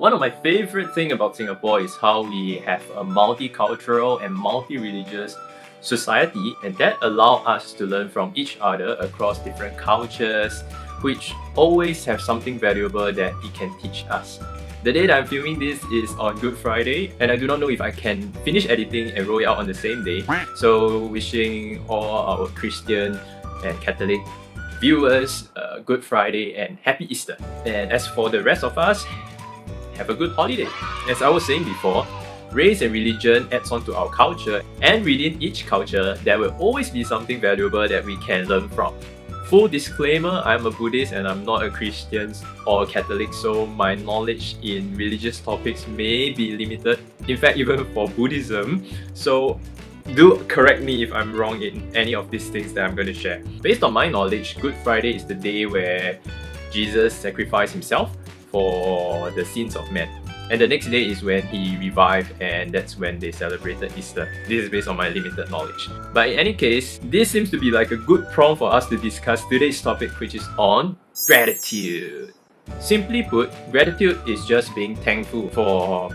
One of my favorite things about Singapore is how we have a multicultural and multi-religious society, and that allows us to learn from each other across different cultures, which always have something valuable that it can teach us. The day that I'm filming this is on Good Friday, and I do not know if I can finish editing and roll it out on the same day. So wishing all our Christian and Catholic viewers Good Friday and Happy Easter. And as for the rest of us, have a good holiday. As I was saying before, race and religion adds on to our culture, and within each culture, there will always be something valuable that we can learn from. Full disclaimer, I'm a Buddhist and I'm not a Christian or a Catholic, so my knowledge in religious topics may be limited, in fact even for Buddhism, so do correct me if I'm wrong in any of these things that I'm going to share. Based on my knowledge, Good Friday is the day where Jesus sacrificed himself for the sins of men. And the next day is when he revived, and that's when they celebrated Easter. This is based on my limited knowledge. But in any case, this seems to be like a good prompt for us to discuss today's topic, which is on gratitude. Simply put, gratitude is just being thankful for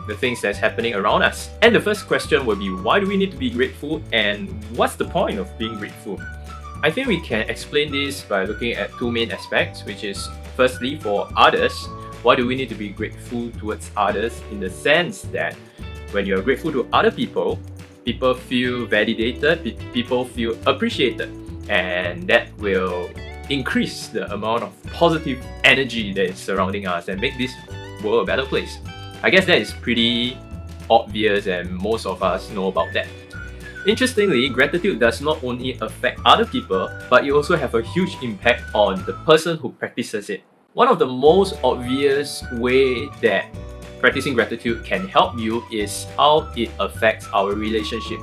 the things that's happening around us. And the first question will be, why do we need to be grateful, and what's the point of being grateful? I think we can explain this by looking at two main aspects, which is firstly, for others, why do we need to be grateful towards others, in the sense that when you're grateful to other people, people feel validated, people feel appreciated, and that will increase the amount of positive energy that is surrounding us and make this world a better place. I guess that is pretty obvious and most of us know about that. Interestingly, gratitude does not only affect other people, but it also have a huge impact on the person who practices it. One of the most obvious way that practicing gratitude can help you is how it affects our relationship.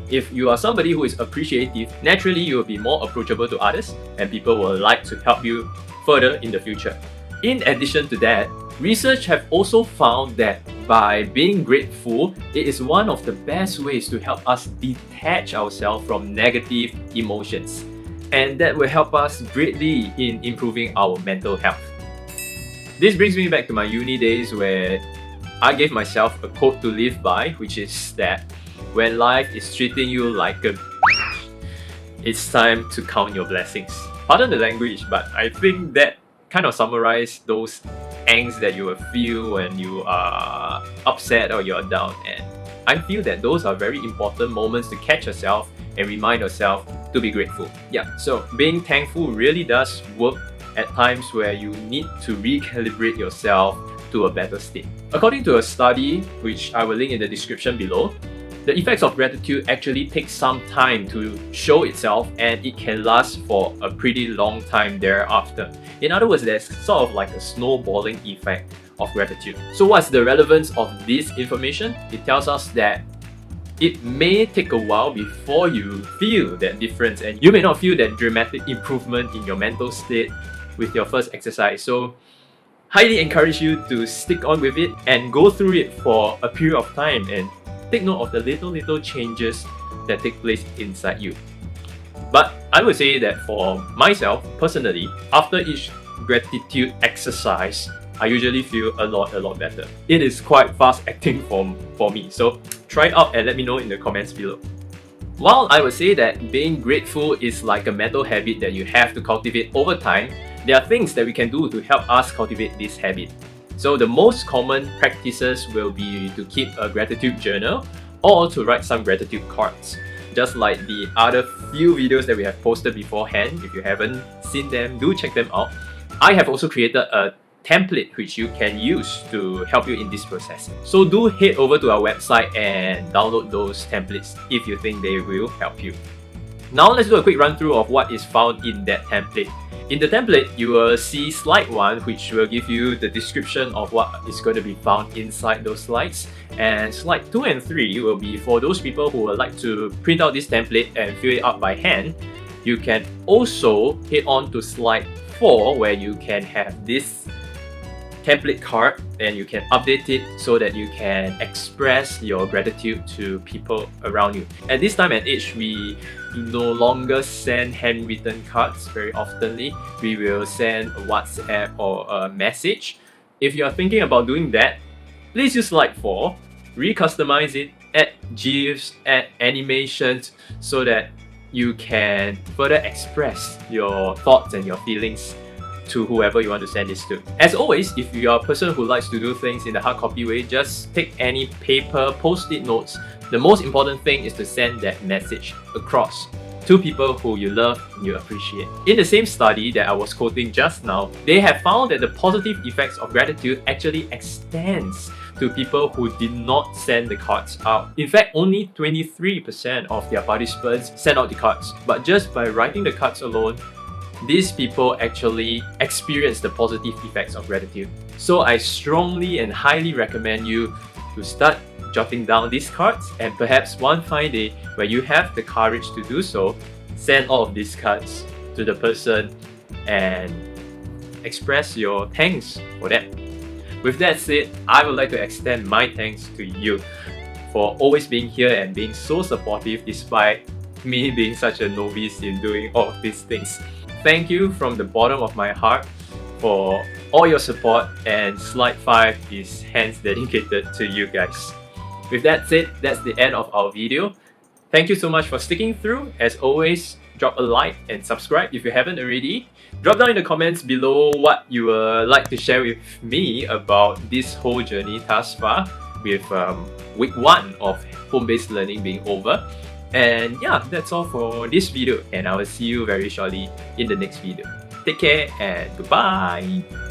If you are somebody who is appreciative, naturally you will be more approachable to others, and people will like to help you further in the future. In addition to that, research have also found that by being grateful, it is one of the best ways to help us detach ourselves from negative emotions. And that will help us greatly in improving our mental health. This brings me back to my uni days, where I gave myself a quote to live by, which is that when life is treating you like a it's time to count your blessings. Pardon the language, but I think that kind of summarize those angst that you will feel when you are upset or you're down, and I feel that those are very important moments to catch yourself and remind yourself to be grateful. Yeah, so being thankful really does work at times where you need to recalibrate yourself to a better state. According to a study, which I will link in the description below, the effects of gratitude actually take some time to show itself, and it can last for a pretty long time thereafter. In other words, there's sort of like a snowballing effect of gratitude. So what's the relevance of this information? It tells us that it may take a while before you feel that difference, and you may not feel that dramatic improvement in your mental state with your first exercise. So highly encourage you to stick on with it and go through it for a period of time and take note of the little changes that take place inside you. But I would say that for myself personally, after each gratitude exercise, I usually feel a lot better. It is quite fast acting for me, so try it out and let me know in the comments below. While I would say that being grateful is like a mental habit that you have to cultivate over time, there are things that we can do to help us cultivate this habit. So the most common practices will be to keep a gratitude journal or to write some gratitude cards. Just like the other few videos that we have posted beforehand, if you haven't seen them, do check them out. I have also created a template which you can use to help you in this process. So do head over to our website and download those templates if you think they will help you. Now let's do a quick run through of what is found in that template. In the template, you will see slide 1, which will give you the description of what is going to be found inside those slides. And slide 2 and 3 will be for those people who would like to print out this template and fill it out by hand. You can also head on to slide 4, where you can have this template card and you can update it so that you can express your gratitude to people around you. At this time and age, we no longer send handwritten cards very oftenly. We will send a WhatsApp or a message. If you are thinking about doing that, please use slide 4, re-customize it, add GIFs, add animations so that you can further express your thoughts and your feelings to whoever you want to send this to. As always, if you are a person who likes to do things in the hard copy way, just take any paper, post-it notes. The most important thing is to send that message across to people who you love and you appreciate. In the same study that I was quoting just now, they have found that the positive effects of gratitude actually extends to people who did not send the cards out. In fact, only 23% of their participants sent out the cards. But just by writing the cards alone, these people actually experience the positive effects of gratitude. So I strongly and highly recommend you to start jotting down these cards, and perhaps one fine day where you have the courage to do so, send all of these cards to the person and express your thanks for that. With that said, I would like to extend my thanks to you for always being here and being so supportive despite me being such a novice in doing all of these things. Thank you from the bottom of my heart for all your support, and slide 5 is hence dedicated to you guys. With that said, that's the end of our video. Thank you so much for sticking through. As always, drop a like and subscribe if you haven't already. Drop down in the comments below what you would like to share with me about this whole journey thus far, with week 1 of home-based learning being over. And yeah, that's all for this video, and I will see you very shortly in the next video. Take care and goodbye!